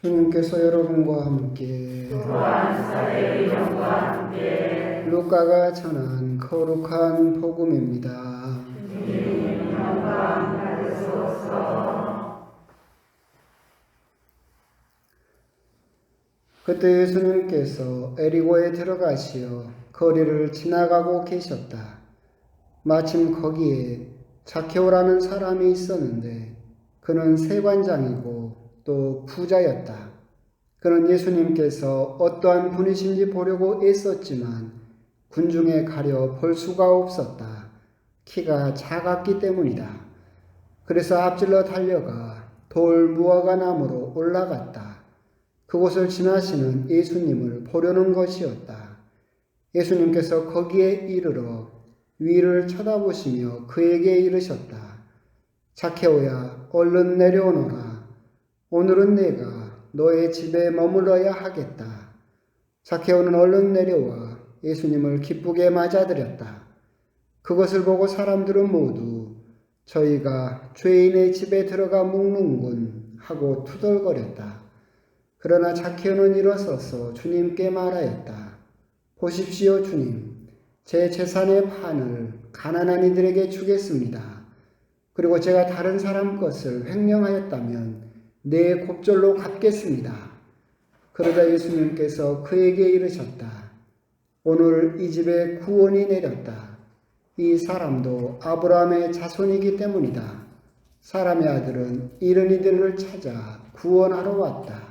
주님께서 여러분과 함께 또한 사대의 영과 함께 루카가 전한 거룩한 복음입니다. 주님 영광 받으소서. 그때 예수님께서 에리고에 들어가시어 거리를 지나가고 계셨다. 마침 거기에 자케오라는 사람이 있었는데 그는 세관장이고 또 부자였다. 그는 예수님께서 어떠한 분이신지 보려고 애썼지만 군중에 가려 볼 수가 없었다. 키가 작았기 때문이다. 그래서 앞질러 달려가 돌 무화과 나무로 올라갔다. 그곳을 지나시는 예수님을 보려는 것이었다. 예수님께서 거기에 이르러 위를 쳐다보시며 그에게 이르셨다. 자케오야, 얼른 내려오너라. 오늘은 내가 너의 집에 머물러야 하겠다. 자케오는 얼른 내려와 예수님을 기쁘게 맞아들였다. 그것을 보고 사람들은 모두 저희가 죄인의 집에 들어가 묵는군 하고 투덜거렸다. 그러나 자케오는 일어서서 주님께 말하였다. 보십시오, 주님. 제 재산의 반을 가난한 이들에게 주겠습니다. 그리고 제가 다른 사람 것을 횡령하였다면 내 곱절로 갚겠습니다. 그러자 예수님께서 그에게 이르셨다. 오늘 이 집에 구원이 내렸다. 이 사람도 아브라함의 자손이기 때문이다. 사람의 아들은 이런 이들을 찾아 구원하러 왔다.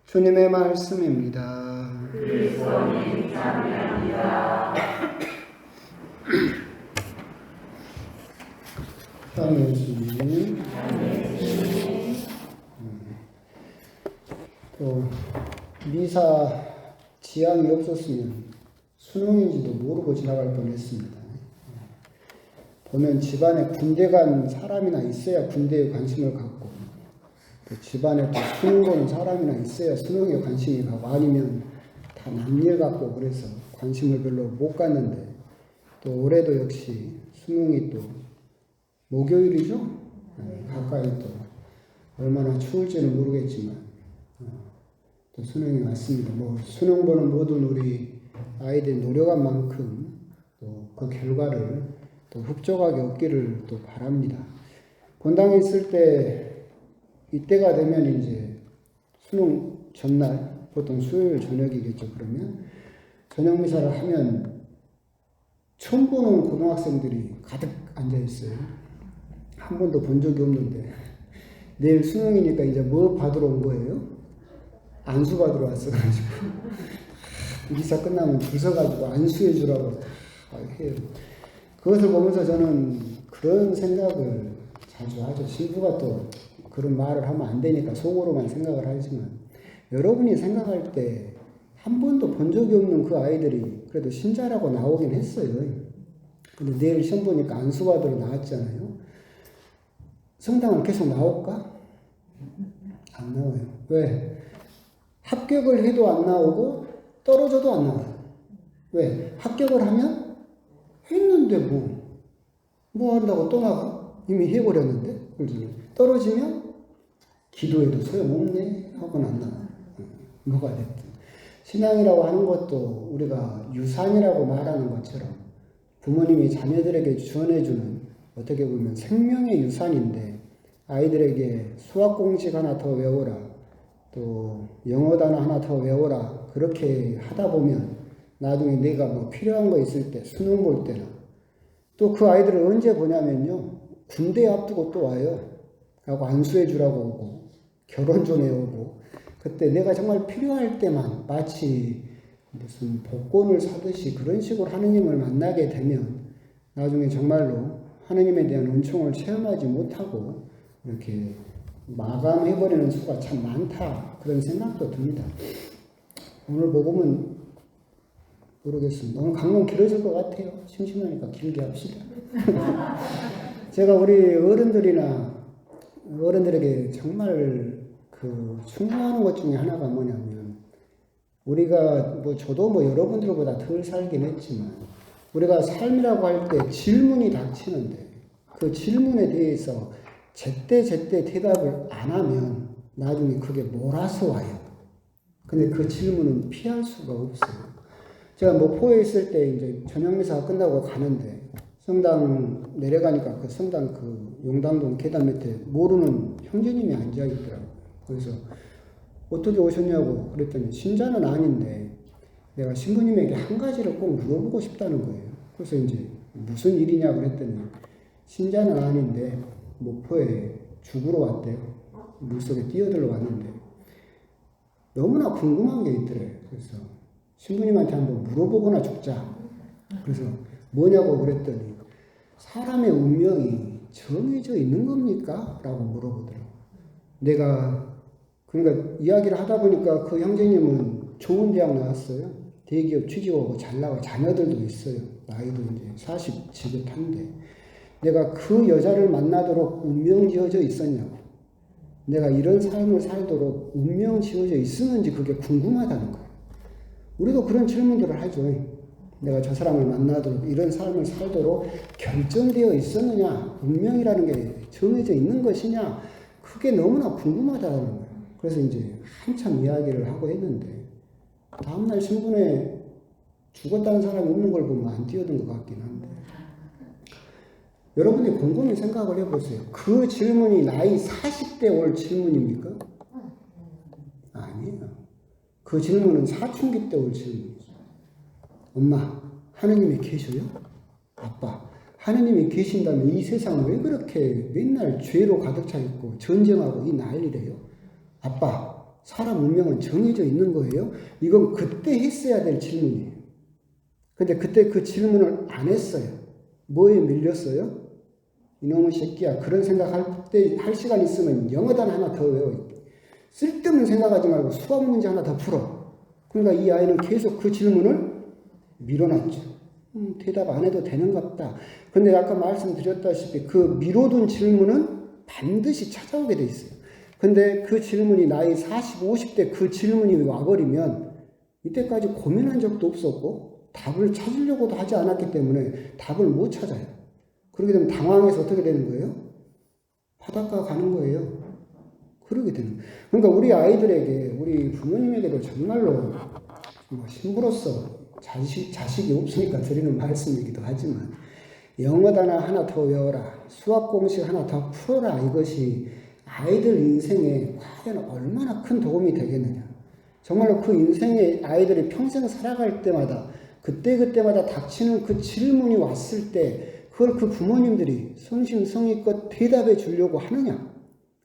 주님의 말씀입니다. 그리스도님 찬양합니다. 사랑하는 예수님. 또 미사 지향이 없었으면 수능인지도 모르고 지나갈 뻔했습니다. 보면 집안에 군대 간 사람이나 있어야 군대에 관심을 갖고 또 집안에 또 수능 보는 사람이나 있어야 수능에 관심이 가고 아니면 다 남일 같고 그래서 관심을 별로 못 갖는데 또 올해도 역시 수능이 또 목요일이죠? 가까이 또 얼마나 추울지는 모르겠지만 또 수능이 왔습니다. 수능 보는 모든 우리 아이들이 노력한 만큼 또 그 결과를 또 흡족하게 얻기를 또 바랍니다. 본당에 있을 때 이때가 되면 이제 수능 전날 보통 수요일 저녁이겠죠. 그러면 저녁 미사를 하면 처음 보는 고등학생들이 가득 앉아 있어요. 한 번도 본 적이 없는데 내일 수능이니까 이제 뭐 받으러 온 거예요? 안수 받으러 왔어가지고 미사 끝나면 줄 서가지고 안수해 주라고 해요. 그것을 보면서 저는 그런 생각을 자주 하죠. 신부가 또 그런 말을 하면 안 되니까 속으로만 생각을 하지만 여러분이 생각할 때 한 번도 본 적이 없는 그 아이들이 그래도 신자라고 나오긴 했어요. 근데 내일 시험 보니까 안수 받으러 나왔잖아요. 성당은 계속 나올까? 안 나와요. 왜? 합격을 해도 안 나오고 떨어져도 안 나와요. 왜? 합격을 하면 했는데 뭐 한다고 또 나가? 이미 해버렸는데? 떨어지면 기도해도 소용없네 하고는 안 나와요. 뭐가 됐든. 신앙이라고 하는 것도 우리가 유산이라고 말하는 것처럼 부모님이 자녀들에게 주어내주는 어떻게 보면 생명의 유산인데 아이들에게 수학 공식 하나 더 외워라. 또 영어 단어 하나 더 외워라. 그렇게 하다 보면 나중에 내가 뭐 필요한 거 있을 때 수능 볼 때나 또 그 아이들을 언제 보냐면요. 군대 앞두고 또 와요. 하고 안수해 주라고 오고 결혼 전에 오고 그때 내가 정말 필요할 때만 마치 무슨 복권을 사듯이 그런 식으로 하느님을 만나게 되면 나중에 정말로 하느님에 대한 은총을 체험하지 못하고 이렇게 마감해버리는 수가 참 많다. 그런 생각도 듭니다. 오늘 복음은 모르겠습니다. 오늘 강론 길어질 것 같아요. 심심하니까 길게 합시다. 제가 우리 어른들에게 정말 충고하는 것 중에 하나가 뭐냐면 우리가 저도 여러분들보다 덜 살긴 했지만 우리가 삶이라고 할 때 질문이 닥치는데 그 질문에 대해서 제때 대답을 안 하면 나중에 그게 몰아서 와요. 근데 그 질문은 피할 수가 없어요. 제가 목포에 있을 때 이제 저녁미사가 끝나고 가는데 성당 내려가니까 그 성당 그 용담동 계단 밑에 모르는 형제님이 앉아 있더라고요. 그래서 어떻게 오셨냐고 그랬더니 신자는 아닌데 내가 신부님에게 한 가지를 꼭 물어보고 싶다는 거예요. 그래서 이제 무슨 일이냐 그랬더니 신자는 아닌데 목포에 죽으러 왔대요. 물속에 뛰어들어 왔는데 너무나 궁금한 게 있더래요. 그래서 신부님한테 한번 물어보거나 죽자. 그래서 뭐냐고 그랬더니 사람의 운명이 정해져 있는 겁니까? 라고 물어보더라고요. 내가 그러니까 이야기를 하다 보니까 그 형제님은 좋은 대학 나왔어요. 대기업 취직하고 잘 나가 자녀들도 있어요. 나이도 이제 40 지긋한데 내가 그 여자를 만나도록 운명 지어져 있었냐고. 내가 이런 삶을 살도록 운명 지어져 있었는지 그게 궁금하다는 거예요. 우리도 그런 질문들을 하죠. 내가 저 사람을 만나도록 이런 삶을 살도록 결정되어 있었느냐, 운명이라는 게 정해져 있는 것이냐, 그게 너무나 궁금하다는 거예요. 그래서 이제 한참 이야기를 하고 했는데 다음날 신문에 죽었다는 사람이 없는 걸 보면 안 뛰어든 것 같긴 한데 여러분이 곰곰이 생각을 해보세요. 그 질문이 나이 40대 올 질문입니까? 아니에요. 그 질문은 사춘기 때 올 질문이죠. 엄마, 하느님이 계셔요? 아빠, 하느님이 계신다면 이 세상은 왜 그렇게 맨날 죄로 가득 차 있고 전쟁하고 이 난리래요? 아빠, 사람 운명은 정해져 있는 거예요? 이건 그때 했어야 될 질문이에요. 근데 그때 그 질문을 안 했어요. 뭐에 밀렸어요? 이놈의 새끼야. 그런 생각할 때, 할 시간 있으면 영어단 하나 더 외워. 쓸데없는 생각하지 말고 수학 문제 하나 더 풀어. 그러니까 이 아이는 계속 그 질문을 밀어놨죠. 대답 안 해도 되는갑다. 근데 아까 말씀드렸다시피 그 미뤄둔 질문은 반드시 찾아오게 돼 있어요. 근데 그 질문이 나이 40, 50대 그 질문이 와버리면 이때까지 고민한 적도 없었고 답을 찾으려고도 하지 않았기 때문에 답을 못 찾아요. 그렇게 되면 당황해서 어떻게 되는 거예요? 바닷가 가는 거예요. 그러게 되는 거예요. 그러니까 우리 아이들에게, 우리 부모님에게도 정말로 신부로서 자식이 없으니까 드리는 말씀이기도 하지만 영어 단어 하나 더 외워라. 수학 공식 하나 더 풀어라. 이것이 아이들 인생에 과연 얼마나 큰 도움이 되겠느냐. 정말로 그 인생에 아이들이 평생 살아갈 때마다 그때마다 닥치는 그 질문이 왔을 때 그걸 그 부모님들이 성심성의껏 대답해 주려고 하느냐.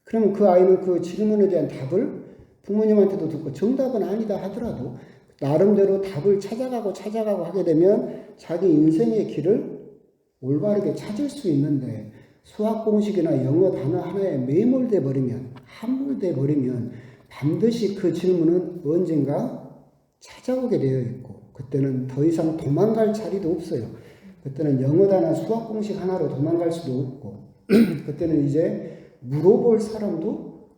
그러면 그 아이는 그 질문에 대한 답을 부모님한테도 듣고 정답은 아니다 하더라도 나름대로 답을 찾아가고 하게 되면 자기 인생의 길을 올바르게 찾을 수 있는데 수학 공식이나 영어 단어 하나에 매몰돼 버리면, 함몰돼 버리면 반드시 그 질문은 언젠가 찾아오게 되어 있고 그때는 더 이상 도망갈 자리도 없어요. 그때는 영어 단어 수학 공식 하나로 도망갈 수도 없고 그때는 이제 물어볼 사람도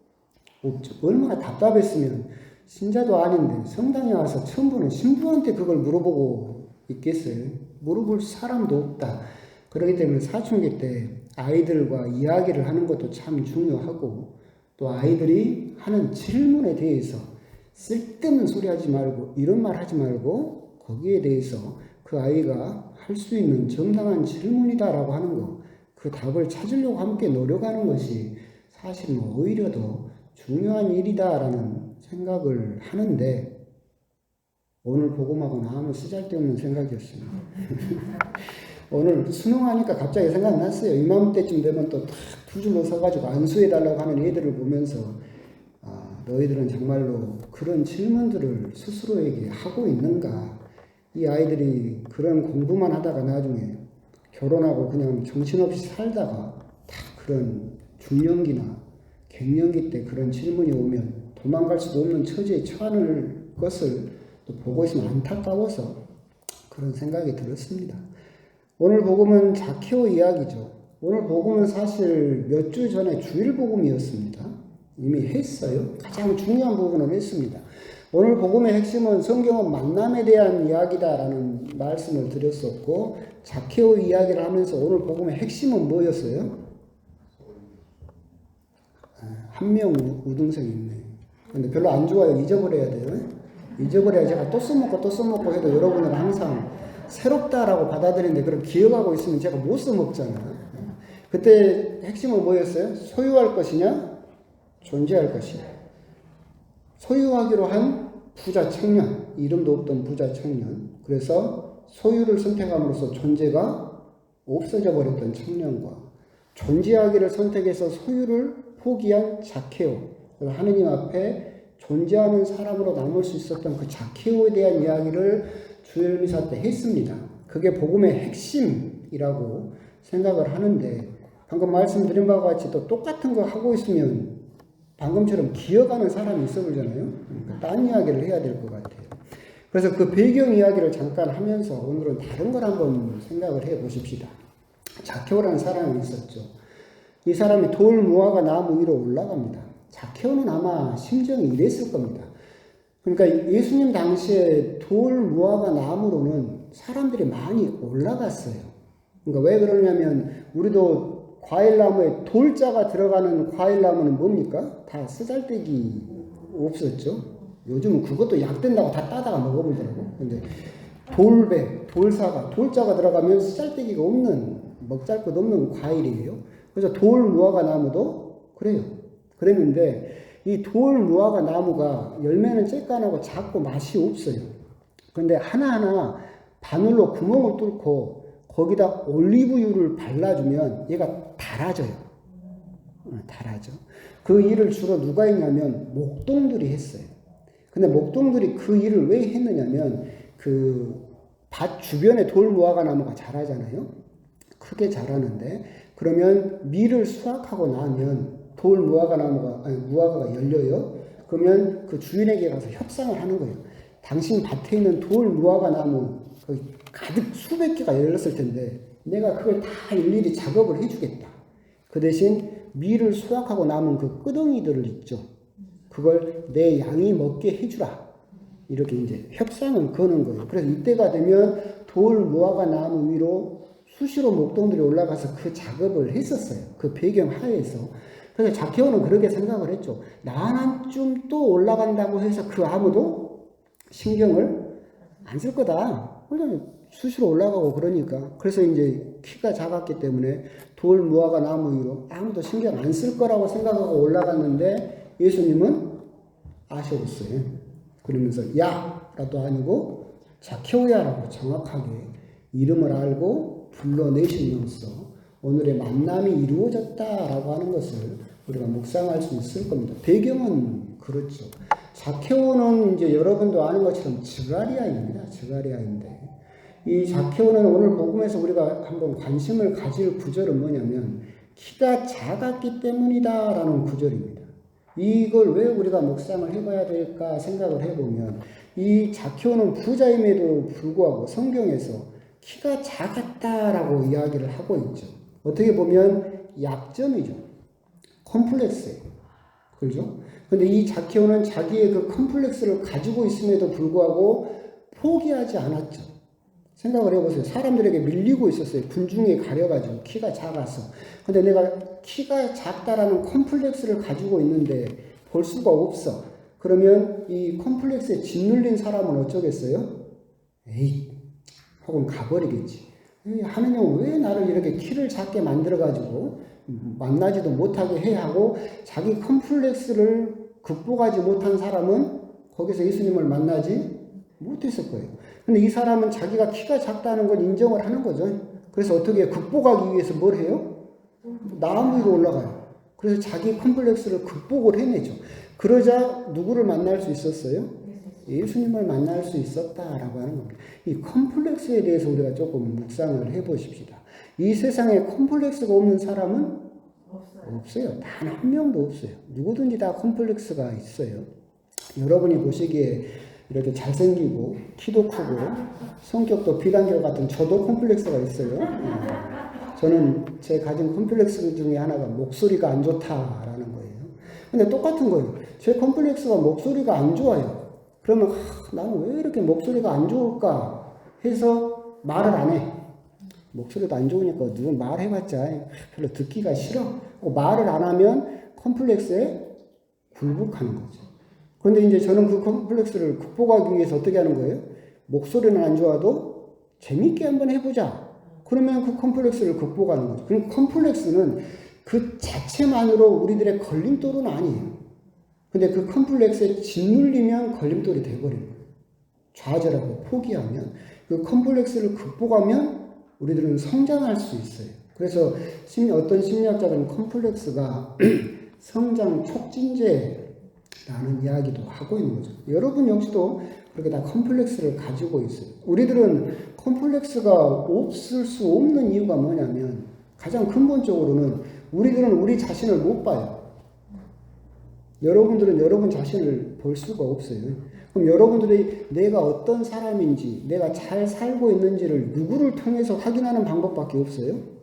없죠. 얼마나 답답했으면 신자도 아닌데 성당에 와서 처음 보는 신부한테 그걸 물어보고 있겠어요. 물어볼 사람도 없다. 그렇기 때문에 사춘기 때 아이들과 이야기를 하는 것도 참 중요하고 또 아이들이 하는 질문에 대해서 쓸데없는 소리 하지 말고 이런 말 하지 말고 거기에 대해서 그 아이가 할 수 있는 정당한 질문이다라고 하는 거, 그 답을 찾으려고 함께 노력하는 것이 사실 오히려 더 중요한 일이다라는 생각을 하는데 오늘 복음하고 나오면 쓰잘데없는 생각이었습니다. 오늘 수능하니까 갑자기 생각났어요. 이맘때쯤 되면 또 탁 두 줄로 서가지고 안수해달라고 하는 애들을 보면서 너희들은 정말로 그런 질문들을 스스로에게 하고 있는가? 이 아이들이 그런 공부만 하다가 나중에 결혼하고 그냥 정신없이 살다가 다 그런 중년기나 갱년기 때 그런 질문이 오면 도망갈 수도 없는 처지에 처하는 것을 또 보고 있으면 안타까워서 그런 생각이 들었습니다. 오늘 복음은 자케오 이야기죠. 오늘 복음은 사실 몇 주 전에 주일 복음이었습니다. 이미 했어요. 가장 중요한 부분을 했습니다. 오늘 복음의 핵심은 성경은 만남에 대한 이야기다라는 말씀을 드렸었고 자케오 이야기를 하면서 오늘 복음의 핵심은 뭐였어요? 한 명 우등생이 있네. 근데 별로 안 좋아요. 잊어버려야 돼요. 잊어버려야 제가 또 써먹고 또 써먹고 해도 여러분은 항상 새롭다라고 받아들이는데 그걸 기억하고 있으면 제가 못 써먹잖아요. 그때 핵심은 뭐였어요? 소유할 것이냐? 존재할 것이냐? 소유하기로 한 부자 청년, 이름도 없던 부자 청년. 그래서 소유를 선택함으로써 존재가 없어져 버렸던 청년과 존재하기를 선택해서 소유를 포기한 자케오. 하느님 앞에 존재하는 사람으로 남을 수 있었던 그 자케오에 대한 이야기를 주일 미사 때 했습니다. 그게 복음의 핵심이라고 생각을 하는데 방금 말씀드린 바와 같이 또 똑같은 거 하고 있으면 방금처럼 기어가는 사람이 있어 보잖아요. 딴 이야기를 해야 될 것 같아요. 그래서 그 배경 이야기를 잠깐 하면서 오늘은 다른 걸 한번 생각을 해 보십시다. 자케오라는 사람이 있었죠. 이 사람이 돌 무화과 나무 위로 올라갑니다. 자케오는 아마 심정이 이랬을 겁니다. 그러니까 예수님 당시에 돌 무화과 나무로는 사람들이 많이 올라갔어요. 그러니까 왜 그러냐면 우리도 과일나무에 돌자가 들어가는 과일나무는 뭡니까? 다 쓰잘데기 없었죠. 요즘은 그것도 약 된다고 다 따다가 먹어보더라고. 근데 돌배, 돌사과, 돌자가 들어가면 쓰잘데기가 없는, 먹잘 것 없는 과일이에요. 그래서 돌 무화과 나무도 그래요. 그랬는데 이 돌 무화과 나무가 열매는 쬐깐하고 작고 맛이 없어요. 근데 하나하나 바늘로 구멍을 뚫고 거기다 올리브유를 발라주면 얘가 달아져요. 달아져. 그 일을 주로 누가 했냐면 목동들이 했어요. 근데 목동들이 그 일을 왜 했느냐면 그 밭 주변에 돌 무화과 나무가 자라잖아요. 크게 자라는데 그러면 밀을 수확하고 나면 돌 무화과 나무가 무화과가 열려요. 그러면 그 주인에게 가서 협상을 하는 거예요. 당신 밭에 있는 돌 무화과 나무 거의 가득 수백 개가 열렸을 텐데 내가 그걸 다 일일이 작업을 해주겠다. 그 대신 밀을 수확하고 남은 그 끄덩이들을 있죠. 그걸 내 양이 먹게 해주라. 이렇게 이제 협상을 거는 거예요. 그래서 이때가 되면 돌 무화과 나무 위로 수시로 목동들이 올라가서 그 작업을 했었어요. 그 배경 하에서. 그래서 자케오는 그렇게 생각을 했죠. 나한쯤 또 올라간다고 해서 그 아무도 신경을 안 쓸 거다. 그냥 수시로 올라가고 그러니까. 그래서 이제 키가 작았기 때문에 돌 무화과 나무 위로 아무도 신경 안 쓸 거라고 생각하고 올라갔는데 예수님은 아셨어요. 그러면서 야라도 아니고 자케오야라고 정확하게 이름을 알고 불러내심으로써 오늘의 만남이 이루어졌다라고 하는 것을 우리가 묵상할 수 있을 겁니다. 배경은 그렇죠. 자케오는 이제 여러분도 아는 것처럼 즈가리아입니다. 즈가리아인데 이 자케오는 오늘 복음에서 우리가 한번 관심을 가질 구절은 뭐냐면 키가 작았기 때문이다라는 구절입니다. 이걸 왜 우리가 묵상을 해봐야 될까 생각을 해보면 이 자케오는 부자임에도 불구하고 성경에서 키가 작았다라고 이야기를 하고 있죠. 어떻게 보면 약점이죠. 컴플렉스예요. 그렇죠? 근데 이 자케오는 자기의 그 컴플렉스를 가지고 있음에도 불구하고 포기하지 않았죠. 생각을 해보세요. 사람들에게 밀리고 있었어요. 군중에 가려가지고 키가 작아서. 근데 내가 키가 작다라는 컴플렉스를 가지고 있는데 볼 수가 없어. 그러면 이 컴플렉스에 짓눌린 사람은 어쩌겠어요? 에이, 혹은 가버리겠지. 하느님은 왜 나를 이렇게 키를 작게 만들어가지고 만나지도 못하게 해 하고 자기 컴플렉스를 극복하지 못한 사람은 거기서 예수님을 만나지 못했을 거예요. 근데 이 사람은 자기가 키가 작다는 걸 인정을 하는 거죠. 그래서 어떻게 극복하기 위해서 뭘 해요? 나무 위로 올라가요. 그래서 자기 컴플렉스를 극복을 해내죠. 그러자 누구를 만날 수 있었어요? 예수님을 만날 수 있었다라고 하는 겁니다. 이 컴플렉스에 대해서 우리가 조금 묵상을 해보십시다. 이 세상에 컴플렉스가 없는 사람은 없어요. 단 한 명도 없어요. 누구든지 다 컴플렉스가 있어요. 여러분이 보시기에 이렇게 잘생기고 키도 크고 성격도 비단결 같은 저도 컴플렉스가 있어요. 저는 제 가진 컴플렉스 중에 하나가 목소리가 안 좋다라는 거예요. 근데 똑같은 거예요. 제 컴플렉스가 목소리가 안 좋아요. 그러면 나는 왜 이렇게 목소리가 안 좋을까 해서 말을 안 해. 목소리도 안 좋으니까 누구 말해봤자 별로 듣기가 싫어. 말을 안 하면 컴플렉스에 굴복하는 거죠. 그런데 이제 저는 그 컴플렉스를 극복하기 위해서 어떻게 하는 거예요? 목소리는 안 좋아도 재밌게 한번 해보자. 그러면 그 컴플렉스를 극복하는 거죠. 그럼 컴플렉스는 그 자체만으로 우리들의 걸림돌은 아니에요. 근데 그 컴플렉스에 짓눌리면 걸림돌이 돼버리는 거예요. 좌절하고 포기하면 그 컴플렉스를 극복하면 우리들은 성장할 수 있어요. 그래서 어떤 심리학자들은 컴플렉스가 성장 촉진제라는 이야기도 하고 있는 거죠. 여러분 역시도 그렇게 다 컴플렉스를 가지고 있어요. 우리들은 컴플렉스가 없을 수 없는 이유가 뭐냐면 가장 근본적으로는 우리들은 우리 자신을 못 봐요. 여러분들은 여러분 자신을 볼 수가 없어요. 그럼 여러분들이 내가 어떤 사람인지, 내가 잘 살고 있는지를 누구를 통해서 확인하는 방법밖에 없어요?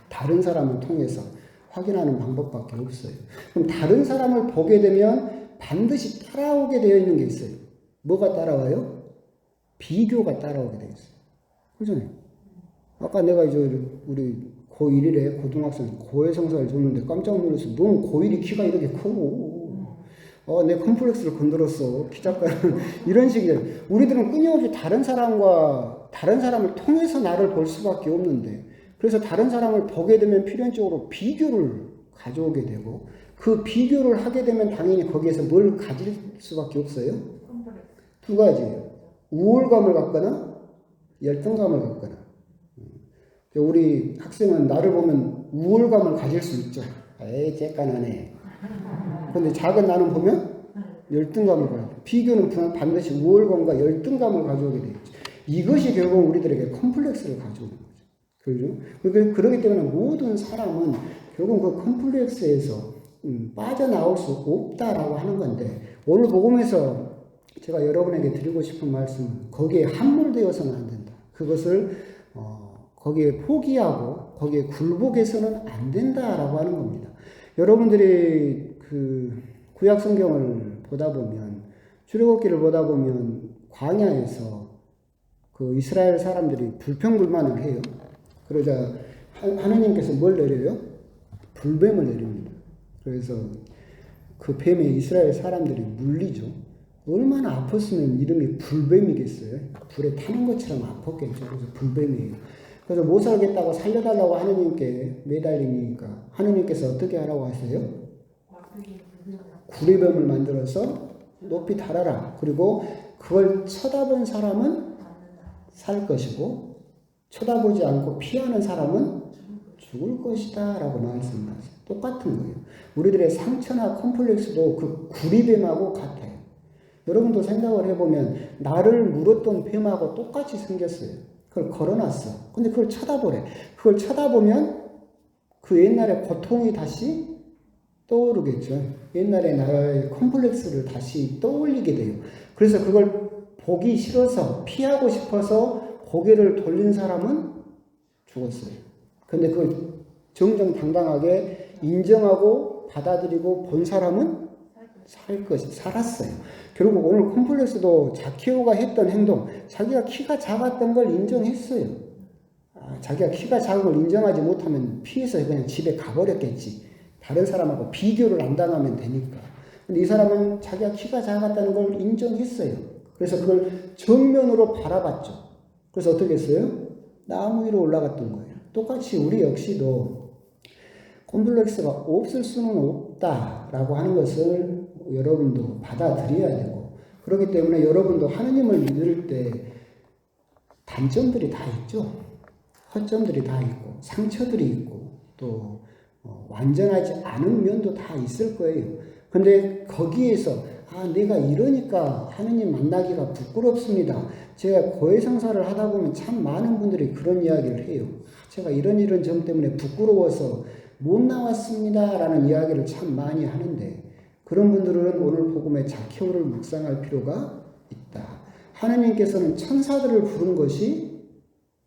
다른 사람을 통해서 확인하는 방법밖에 없어요. 그럼 다른 사람을 보게 되면 반드시 따라오게 되어 있는 게 있어요. 뭐가 따라와요? 비교가 따라오게 되어 있어요. 그렇잖아요. 아까 내가 우리 고1이래 고등학생 고해성사를 줬는데 깜짝 놀랐어. 넌 고1이 키가 이렇게 크고 내 컴플렉스를 건드렸어. 키 작가는 이런 식이에요. 우리들은 끊임없이 다른 사람을 통해서 나를 볼 수밖에 없는데 그래서 다른 사람을 보게 되면 필연적으로 비교를 가져오게 되고 그 비교를 하게 되면 당연히 거기에서 뭘 가질 수밖에 없어요? 두 가지예요. 우월감을 갖거나 열등감을 갖거나. 우리 학생은 나를 보면 우월감을 가질 수 있죠. 에이 쬐깐하네. 그런데 작은 나는 보면 열등감을 가져요. 비교는 반드시 우월감과 열등감을 가져오게 되겠죠. 이것이 결국 우리들에게 컴플렉스를 가져오는 거죠. 그렇죠? 그렇기 때문에 모든 사람은 결국 그 컴플렉스에서 빠져나올 수 없다라고 하는 건데 오늘 복음에서 제가 여러분에게 드리고 싶은 말씀은 거기에 함몰되어서는 안 된다. 그것을 거기에 포기하고 거기에 굴복해서는 안 된다라고 하는 겁니다. 여러분들이 그 구약 성경을 보다 보면 출애굽기를 보다 보면 광야에서 그 이스라엘 사람들이 불평불만을 해요. 그러자 하나님께서 뭘 내려요? 불뱀을 내립니다. 그래서 그 뱀에 이스라엘 사람들이 물리죠. 얼마나 아팠으면 이름이 불뱀이겠어요. 불에 타는 것처럼 아팠겠죠. 그래서 불뱀이에요. 그래서 못 살겠다고 살려달라고 하느님께 매달리니까 하느님께서 어떻게 하라고 하세요? 구리뱀을 만들어서 높이 달아라. 그리고 그걸 쳐다본 사람은 살 것이고 쳐다보지 않고 피하는 사람은 죽을 것이다 라고 말씀하세요. 똑같은 거예요. 우리들의 상처나 컴플렉스도 그 구리뱀하고 같아요. 여러분도 생각을 해보면 나를 물었던 뱀하고 똑같이 생겼어요. 그걸 걸어놨어. 근데 그걸 쳐다보래. 그걸 쳐다보면 그 옛날의 고통이 다시 떠오르겠죠. 옛날의 나의 컴플렉스를 다시 떠올리게 돼요. 그래서 그걸 보기 싫어서 피하고 싶어서 고개를 돌린 사람은 죽었어요. 근데 그걸 정정당당하게 인정하고 받아들이고 본 사람은 살았어요. 결국 오늘 컴플렉스도 자키오가 했던 행동, 자기가 키가 작았던 걸 인정했어요. 자기가 키가 작은 걸 인정하지 못하면 피해서 그냥 집에 가버렸겠지. 다른 사람하고 비교를 안 당하면 되니까. 근데 이 사람은 자기가 키가 작았다는 걸 인정했어요. 그래서 그걸 정면으로 바라봤죠. 그래서 어떻게 했어요? 나무 위로 올라갔던 거예요. 똑같이 우리 역시도 컴플렉스가 없을 수는 없다라고 하는 것을 여러분도 받아들여야 되고 그렇기 때문에 여러분도 하느님을 믿을 때 단점들이 다 있죠. 허점들이 다 있고 상처들이 있고 또 완전하지 않은 면도 다 있을 거예요. 근데 거기에서 내가 이러니까 하느님 만나기가 부끄럽습니다. 제가 고해성사를 하다 보면 참 많은 분들이 그런 이야기를 해요. 제가 이런 점 때문에 부끄러워서 못 나왔습니다 라는 이야기를 참 많이 하는데 그런 분들은 오늘 복음의 자키오를 묵상할 필요가 있다. 하느님께서는 천사들을 부른 것이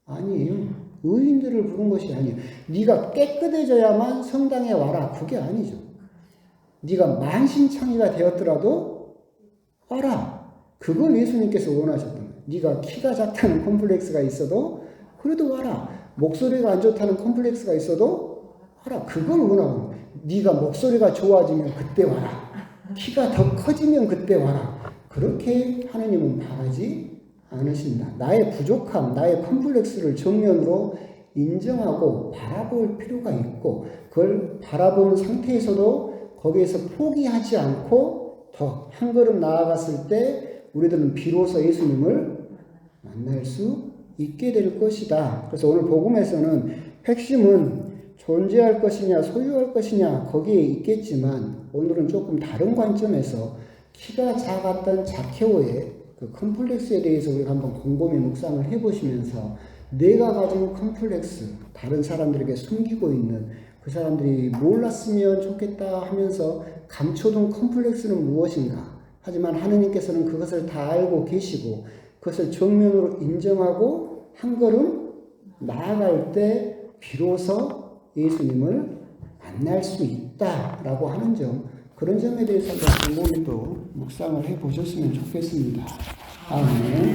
아니에요. 의인들을 부른 것이 아니에요. 네가 깨끗해져야만 성당에 와라. 그게 아니죠. 네가 만신창이가 되었더라도 와라. 그걸 예수님께서 원하셨던 거예요. 네가 키가 작다는 콤플렉스가 있어도 그래도 와라. 목소리가 안 좋다는 콤플렉스가 있어도 하라. 그걸 원하고 네가 목소리가 좋아지면 그때 와라. 키가 더 커지면 그때 와라. 그렇게 하느님은 바라지 않으신다. 나의 부족함, 나의 컴플렉스를 정면으로 인정하고 바라볼 필요가 있고 그걸 바라본 상태에서도 거기에서 포기하지 않고 더 한 걸음 나아갔을 때 우리들은 비로소 예수님을 만날 수 있게 될 것이다. 그래서 오늘 복음에서는 핵심은 존재할 것이냐 소유할 것이냐 거기에 있겠지만 오늘은 조금 다른 관점에서 키가 작았던 자케오의 그 컴플렉스에 대해서 우리가 한번 곰곰이 묵상을 해보시면서 내가 가진 컴플렉스, 다른 사람들에게 숨기고 있는 그 사람들이 몰랐으면 좋겠다 하면서 감춰둔 컴플렉스는 무엇인가? 하지만 하느님께서는 그것을 다 알고 계시고 그것을 정면으로 인정하고 한 걸음 나아갈 때 비로소 예수님을 만날 수 있다라고 하는 점, 그런 점에 대해서 한번 곰곰이 또 묵상을 해보셨으면 좋겠습니다. 아멘.